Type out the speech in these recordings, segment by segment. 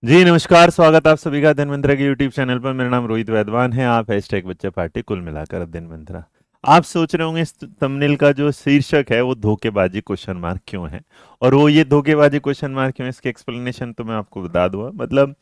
जी नमस्कार, स्वागत आप सभी का धनवंतरा के यूट्यूब चैनल पर। मेरा नाम रोहित वैदवान है। आप हैशटैग बच्चा पार्टी कुल मिलाकर धनवंतरा। आप सोच रहे होंगे इस थंबनेल का जो शीर्षक है वो धोखेबाजी क्वेश्चन मार्क क्यों है, और वो ये धोखेबाजी क्वेश्चन मार्क क्यों है, इसकी एक्सप्लेनेशन तो मैं आपको बता दूंगा। मतलब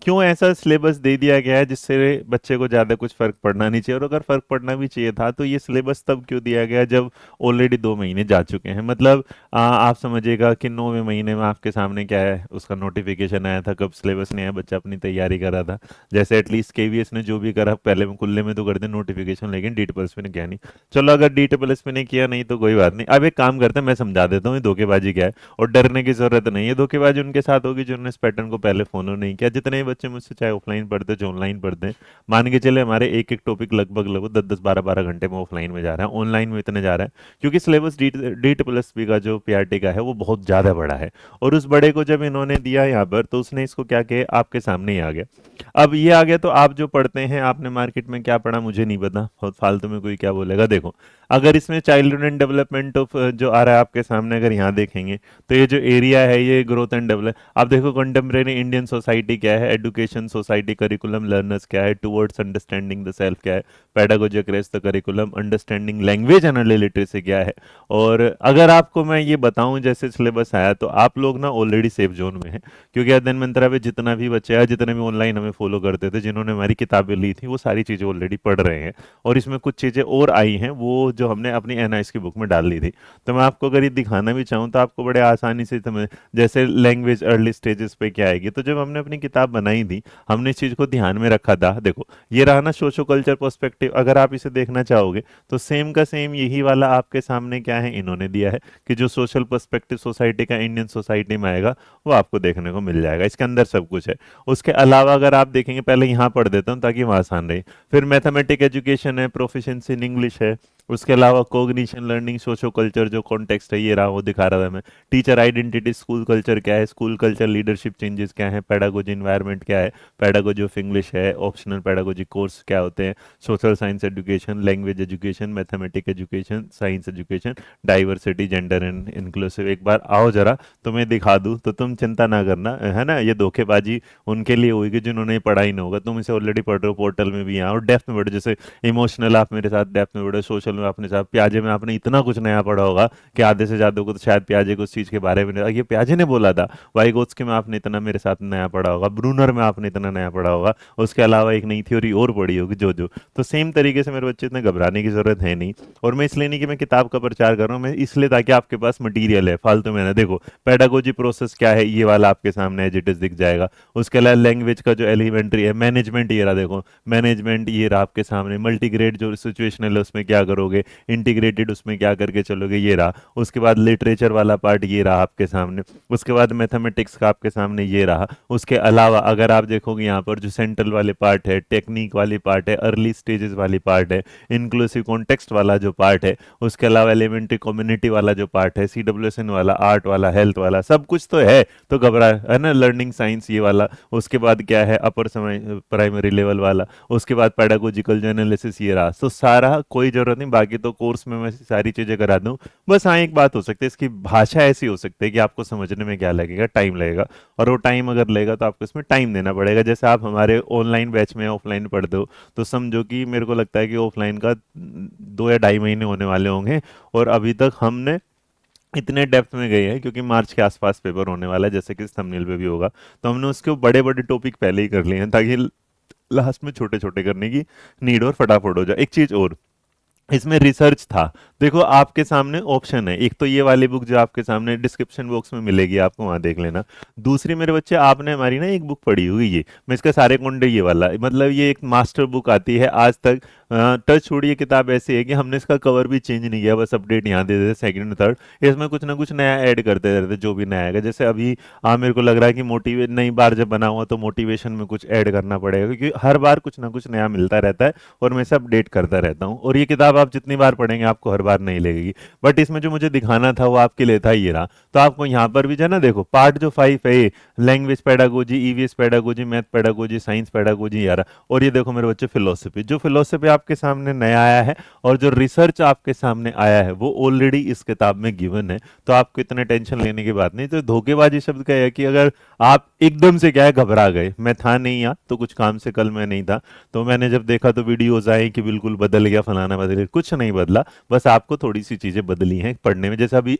क्यों ऐसा सिलेबस दे दिया गया है जिससे बच्चे को ज़्यादा कुछ फर्क पड़ना नहीं चाहिए, और अगर फर्क पड़ना भी चाहिए था तो ये सिलेबस तब क्यों दिया गया जब ऑलरेडी 2 महीने जा चुके हैं। मतलब आप समझिएगा कि 9वें महीने में आपके सामने क्या है, उसका नोटिफिकेशन आया था, कब सिलेबस नहीं आया, बच्चा अपनी तैयारी कर रहा था। जैसे एटलीस्ट केवीएस ने जो भी करा पहले में कुल्ले में तो कर दे नोटिफिकेशन, लेकिन डी प्लस में ने किया नहीं। चलो अगर डी प्लस में ने किया नहीं तो कोई बात नहीं। अब एक काम करते हैं, मैं समझा देता हूँ ये धोखेबाजी क्या है, और डरने की जरूरत नहीं है। धोखेबाजी उनके साथ होगी जिन्होंने इस पैटर्न को पहले फॉलो नहीं किया। जितने भी बच्चे मुझसे चाहे ऑफलाइन पढ़ते चाहे ऑनलाइन पढ़ते हैं, मान के चले हमारे एक एक टॉपिक लगभग लगभग 10-10 12-12 घंटे में ऑफलाइन में जा रहा है, ऑनलाइन में इतने जा रहा है, क्योंकि सिलेबस डी प्लस बी का जो पीआरटी का है वो बहुत ज़्यादा बड़ा है। और उस बड़े को जब इन्होंने दिया यहाँ पर तो उसने इसको क्या किया, आपके सामने ही आ गया। अब ये आ गया तो आप जो पढ़ते हैं, आपने मार्केट में क्या पढ़ा मुझे नहीं पता, बहुत फालतू में कोई क्या बोलेगा। देखो अगर इसमें चाइल्डहुड एंड डेवलपमेंट ऑफ जो आ रहा है आपके सामने, अगर यहाँ देखेंगे तो ये जो एरिया है ये ग्रोथ एंड डेवलप, आप देखो कंटेम्प्रेरी इंडियन सोसाइटी क्या है, एजुकेशन सोसाइटी करिकुलम लर्नर्स क्या है, टुवर्ड्स अंडरस्टैंडिंग द सेल्फ क्या है, pedagogy across the curriculum, understanding language and literacy क्या है। और अगर आपको मैं ये बताऊं जैसे सिलेबस आया तो आप लोग ना ऑलरेडी सेफ जोन में हैं, क्योंकि अध्ययन मंत्रा पे जितना भी बच्चे हैं, जितने भी ऑनलाइन हमें फॉलो करते थे, जिन्होंने हमारी किताबें ली थी, वो सारी चीज़ें ऑलरेडी पढ़ रहे हैं। और इसमें कुछ चीज़ें और आई हैं वो जो हमने अपनी एनआईएस की बुक में डाल ली थी। तो मैं आपको अगर ये दिखाना भी चाहूँ तो आपको बड़े आसानी से समझ, जैसे लैंग्वेज अर्ली स्टेजेस पे क्या आएगी। तो जब हमने अपनी किताब बनाई थी हमने इस चीज़ को ध्यान में रखा था। देखो ये रहा ना सोशो कल्चर पर्सपेक्टिव, अगर आप इसे देखना चाहोगे तो सेम का सेम यही वाला आपके सामने क्या है इन्होंने दिया है, कि जो सोशल पर्सपेक्टिव सोसाइटी का इंडियन सोसाइटी में आएगा वो आपको देखने को मिल जाएगा। इसके अंदर सब कुछ है। उसके अलावा अगर आप देखेंगे, पहले यहाँ पढ़ देता हूँ ताकि वहाँ आसान रहे। फिर मैथमेटिक एजुकेशन है, प्रोफिशिएंसी इन इंग्लिश है। उसके अलावा कोग्निशन लर्निंग सोशो कल्चर जो कॉन्टेक्स्ट है ये रहा, वो दिखा रहा था मैं। टीचर आइडेंटिटी स्कूल कल्चर क्या है, स्कूल कल्चर लीडरशिप चेंजेस क्या है, पेडागोजी इन्वायरमेंट क्या है, पेडागोजी ऑफ इंग्लिश है, ऑप्शनल पेडागोजी कोर्स क्या होते हैं, social science education, language education, mathematic education, science education, diversity gender and inclusive. एक बार आओ जरा तुम्हें दिखा दूँ तो तुम चिंता ना करना, है ना। ये धोखेबाजी उनके लिए होगी जिन्होंने पढ़ा ही नहीं होगा। तुम इसे ऑलरेडी पढ़ रहे हो, पोर्टल में भी यहाँ और डेप्थ में पढ़ो। जैसे इमोशनल आप मेरे साथ डेप्थ में पढ़े, सोशल में आपने साथ, प्याजे में आपने इतना कुछ नया पढ़ा होगा कि आधे से ज्यादा को तो शायद प्याजे को उस चीज के बारे में ये प्याजे ने बोला था। वाइगोत्स्की में आपने इतना मेरे साथ नया पढ़ा होगा, ब्रूनर में आपने इतना नया पढ़ा होगा, उसके अलावा एक नई थ्योरी और पढ़ी होगी जो जो। तो सेम तरीके से मेरे बच्चे, इतने घबराने की जरूरत है नहीं। और मैं इसलिए नहीं कि मैं किताब का प्रचार कर रहा हूँ, मैं इसलिए ताकि आपके पास मटीरियल है, फालतू में ना। देखो पेडागोजी प्रोसेस क्या है ये वाला आपके सामने एज इट इज दिख जाएगा। उसके अलावा लैंग्वेज का जो एलिमेंट्री है, मैनेजमेंट ये रहा, देखो मैनेजमेंट ये रहा आपके सामने। मल्टीग्रेड जो सिचुएशनल है उसमें क्या करोगे, इंटीग्रेटेड उसमें क्या करके चलोगे, ये रहा। उसके बाद लिटरेचर वाला पार्ट ये रहा आपके सामने। उसके बाद मैथमेटिक्स का आपके सामने ये रहा। उसके अलावा अगर आप देखोगे यहाँ पर जो सेंट्रल वाले पार्ट है, टेक्निक वाली पार्ट है, अर्ली स्टेजेस वाली पार्ट है, इंक्लूसिव कॉन्टेक्स्ट वाला जो पार्ट है, उसके अलावा एलिमेंट्री कम्युनिटी वाला जो पार्ट है, सीडब्ल्यूएसएन वाला, आर्ट वाला, हेल्थ वाला, सब कुछ तो है। तो घबरा है ना, लर्निंग साइंस ये वाला। उसके बाद क्या है, अपर प्राइमरी लेवल वाला। उसके बाद पेडागोजिकल जो एनालिसिस ये रहा। तो सारा कोई जरूरत नहीं, बाकी तो कोर्स में मैं सारी चीजें करा दूं। बस हाँ एक बात हो सकती है, इसकी भाषा ऐसी हो सकती है कि आपको समझने में क्या लगेगा, टाइम लगेगा। और वो टाइम अगर लगेगा तो आपको इसमें टाइम देना पड़ेगा। जैसे आप हमारे ऑनलाइन बैच में ऑफलाइन पढ़ते हो तो समझो कि मेरे को लगता है कि ऑफलाइन का 2 या ढाई महीने होने वाले होंगे, और अभी तक हमने इतने डेप्थ में गए हैं क्योंकि मार्च के आसपास पेपर होने वाला है, जैसे कि इस थंबनेल पे भी होगा। तो हमने उसके बड़े बड़े टॉपिक पहले ही कर लिए हैं ताकि लास्ट में छोटे छोटे करने की नीड और फटाफट हो जाए। एक चीज और, इसमें रिसर्च था। देखो आपके सामने ऑप्शन है, एक तो ये वाली बुक जो आपके सामने डिस्क्रिप्शन बॉक्स में मिलेगी, आपको वहां देख लेना। दूसरी मेरे बच्चे, आपने हमारी ना एक बुक पढ़ी होगी, ये मैं इसका सारे कुंडे ये वाला, मतलब ये एक मास्टर बुक आती है आज तक। टच छोड़िए, किताब ऐसी है कि हमने इसका कवर भी चेंज नहीं किया, बस अपडेट यहाँ दे देते सेकंड थर्ड। इसमें कुछ ना कुछ नया ऐड करते रहते जो भी नया आएगा। जैसे अभी मेरे को लग रहा है कि मोटिवेट नई बार जब बना हुआ तो मोटिवेशन में कुछ ऐड करना पड़ेगा, क्योंकि हर बार कुछ ना कुछ नया मिलता रहता है और मैं इसे अपडेट करता रहता हूँ। और ये किताब आप जितनी बार पढ़ेंगे आपको हर बाद नहीं लगेगी। बट इसमें जो मुझे दिखाना था वो आपके लिए था, ये रहा। तो आपको यहाँ पर भी जो है ना, देखो पार्ट जो 5 है, language pedagogy, EVS pedagogy, math pedagogy, science pedagogy, यार। और ये देखो मेरे बच्चे फिलोसफी, जो फिलोसफी आपके सामने नया आया है और जो रिसर्च आपके सामने आया है वो ऑलरेडी इस किताब में गिवन है। तो आपको इतने टेंशन लेने की बात नहीं। तो धोखेबाजी शब्द का है कि अगर आप एकदम से क्या है घबरा गए, मैं था नहीं यहाँ तो कुछ काम से कल मैं नहीं था, तो मैंने जब देखा तो वीडियोज आए कि बिल्कुल बदल गया, फलाना बदल गया, कुछ नहीं बदला। बस आपको थोड़ी सी चीजें बदली हैं पढ़ने में। जैसे अभी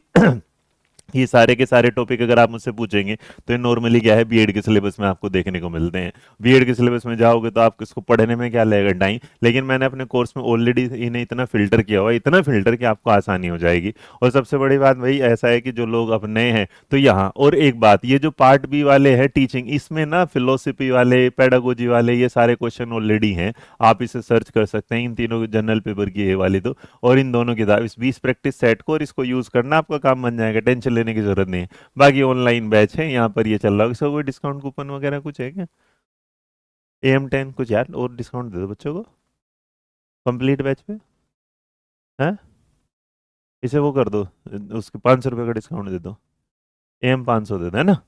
ये सारे के सारे टॉपिक अगर आप मुझसे पूछेंगे तो ये नॉर्मली क्या है, बीएड के सिलेबस में आपको देखने को मिलते हैं। बीएड के सिलेबस में जाओगे तो आपको इसको पढ़ने में क्या लगेगा, टाइम। लेकिन मैंने अपने कोर्स में ऑलरेडी इन्हें इतना फिल्टर किया हुआ है, इतना फिल्टर कि आपको आसानी हो जाएगी। और सबसे बड़ी बात वही ऐसा है कि जो लोग अब नए हैं तो यहाँ, और एक बात, ये जो पार्ट बी वाले हैं टीचिंग, इसमें ना फिलोसफी वाले, पेडागोजी वाले, ये सारे क्वेश्चन ऑलरेडी हैं। आप इसे सर्च कर सकते हैं, इन तीनों जनरल पेपर की ये वाली तो, और इन दोनों किताब, इस 20 प्रैक्टिस सेट को और इसको यूज करना आपका काम बन जाएगा, टेंशन लेने की जरूरत नहीं है। बाकी ऑनलाइन बैच है यहाँ पर, ये चल रहा है। इसका कोई डिस्काउंट कूपन वगैरह कुछ है क्या? AM10 कुछ यार और डिस्काउंट दे दो बच्चों को कंप्लीट बैच पे, है? इसे वो कर दो, उसके 500 रुपये का डिस्काउंट दे दो। AM500 दे दो, है ना?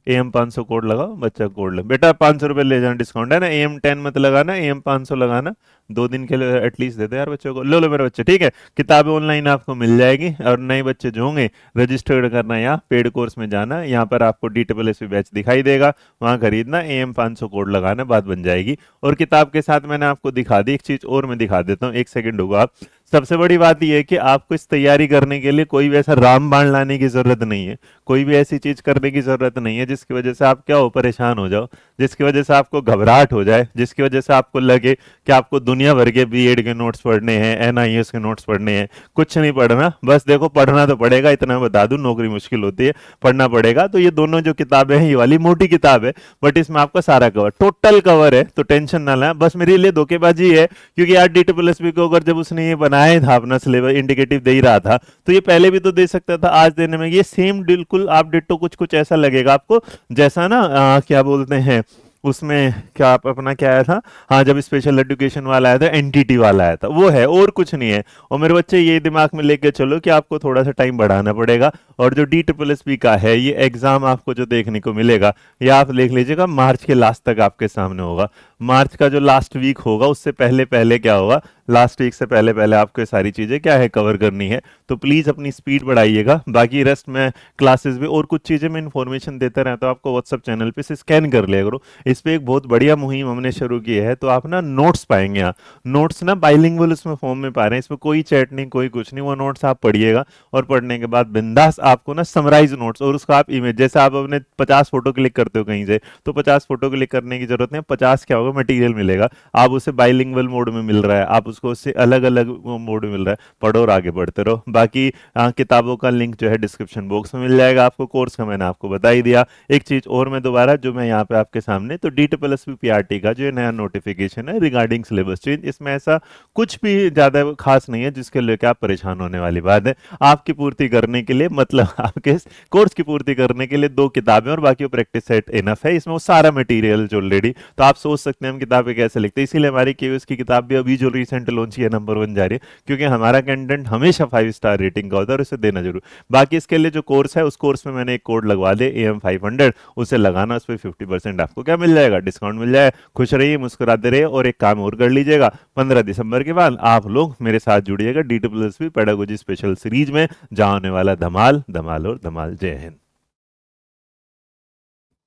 AM500 कोड लगाओ, बच्चा कोड ले बेटा, 500 रुपये ले जाना डिस्काउंट, है ना? AM10 मत लगाना, AM500 लगाना। 2 दिन के लिए एटलीस्ट दे दो यार बच्चों को। लो लो मेरे बच्चे, ठीक है? किताबें ऑनलाइन आपको मिल जाएगी। और नए बच्चे जो होंगे रजिस्टर्ड करना, यहाँ पेड कोर्स में जाना, यहाँ पर आपको DSSP बैच दिखाई देगा, वहाँ खरीदना, AM500 कोड लगाना, बात बन जाएगी। और किताब के साथ मैंने आपको दिखा दी, एक चीज और मैं दिखा देता हूँ, 1 सेकंड होगा। आप सबसे बड़ी बात यह है कि आपको इस तैयारी करने के लिए कोई भी ऐसा रामबाण लाने की जरूरत नहीं है, कोई भी ऐसी चीज करने की जरूरत नहीं है जिसकी वजह से आप क्या हो, परेशान हो जाओ, जिसकी वजह से आपको घबराहट हो जाए, जिसकी वजह से आपको लगे कि आपको दुनिया भर के बीएड के नोट्स पढ़ने हैं, NIS के नोट्स पढ़ने हैं। कुछ नहीं पढ़ना, बस देखो पढ़ना तो पड़ेगा, इतना बता दूं, नौकरी मुश्किल होती है, पढ़ना पड़ेगा। तो ये दोनों जो किताबें हैं, ये वाली मोटी किताब है बट इसमें आपका सारा कवर, टोटल कवर है, तो टेंशन ना लें। बस मेरे लिए धोखेबाजी है क्योंकि यार DSSP को अगर जब उसने ये बनाया था अपना सिलेबस, इंडिकेटिव दे ही रहा था, तो ये पहले भी तो दे सकता था, आज देने में ये सेम बिल्कुल आप डिट्टो कुछ कुछ ऐसा लगेगा आपको, जैसा ना क्या बोलते हैं उसमें, क्या आप अपना क्या आया था, हाँ जब स्पेशल एजुकेशन वाला आया था, एनटीटी वाला आया था, वो है और कुछ नहीं है। और मेरे बच्चे ये दिमाग में लेके चलो कि आपको थोड़ा सा टाइम बढ़ाना पड़ेगा। और जो DSSP का है ये एग्जाम आपको जो देखने को मिलेगा, ये आप देख लीजिएगा मार्च के लास्ट तक आपके सामने होगा। मार्च का जो लास्ट वीक होगा उससे पहले पहले क्या होगा, लास्ट वीक से पहले पहले आपको सारी चीजें क्या है कवर करनी है। तो प्लीज अपनी स्पीड बढ़ाइएगा। बाकी रेस्ट में क्लासेस में और कुछ चीजें मैं इन्फॉर्मेशन देता रहता हूं आपको व्हाट्सएप चैनल पे से स्कैन कर लिया करो। इस पे एक बहुत बढ़िया मुहिम हमने शुरू की है, तो आप ना नोट्स पाएंगे, यहाँ नोट्स ना बाइलिंगुअल उसमें फॉर्म में पा रहे हैं, इसमें कोई चैट नहीं, कोई कुछ नहीं, वो नोट्स आप पढ़िएगा और पढ़ने के बाद बिंदास आपको ना समराइज नोट्स और उसका आप इमेज, जैसे आप अपने 50 फोटो क्लिक करते हो कहीं से, तो 50 फोटो क्लिक करने की जरूरत नहीं, 50 क्या होगा मटेरियल मिलेगा, आप उसे बाइलिंगुअल मोड में मिल रहा है, आप उसको उससे अलग अलग मोड में मिल रहा है, पढ़ो और आगे बढ़ते रहो। बाकी किताबों का लिंक जो है डिस्क्रिप्शन बॉक्स में मिल जाएगा आपको, कोर्स का मैंने आपको बता ही दिया। एक चीज और मैं दोबारा जो मैं यहाँ पे आपके सामने, तो DSSP PRT का जो नया नोटिफिकेशन है रिगार्डिंग सिलेबस चेंज, इसमें ऐसा कुछ भी ज्यादा खास नहीं है जिसके लेकर आप परेशान होने वाली बात है। आपकी पूर्ति करने के लिए, मतलब आपके कोर्स की पूर्ति करने के लिए 2 किताबें और बाकी प्रैक्टिस सेट इनफ है, इसमें वो सारा मटेरियल जो ऑलरेडी। तो आप सोच सकते हैं हम किताबें कैसे लिखते हैं, इसीलिए हमारी KUS की किताब भी अभी जो रिसेंट लॉन्च की है नंबर 1 जा रही है, क्योंकि हमारा कंटेंट हमेशा 5 स्टार रेटिंग का होता है और इसे देना जरूर। बाकी इसके लिए जो कोर्स है उस कोर्स में मैंने एक कोड लगवा दे AM500, उसे लगाना, उस पर 50% आपको क्या मिल जाएगा, डिस्काउंट मिल जाएगा। खुश रहिए, मुस्कुराते रहिए। और एक काम और कर लीजिएगा, 15 दिसंबर के बाद आप लोग मेरे साथ जुड़िएगा DSSP पेडागोजी स्पेशल सीरीज में, जहां होने वाला धमाल धमाल और धमाल। जय हिंद।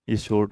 ये शॉर्ट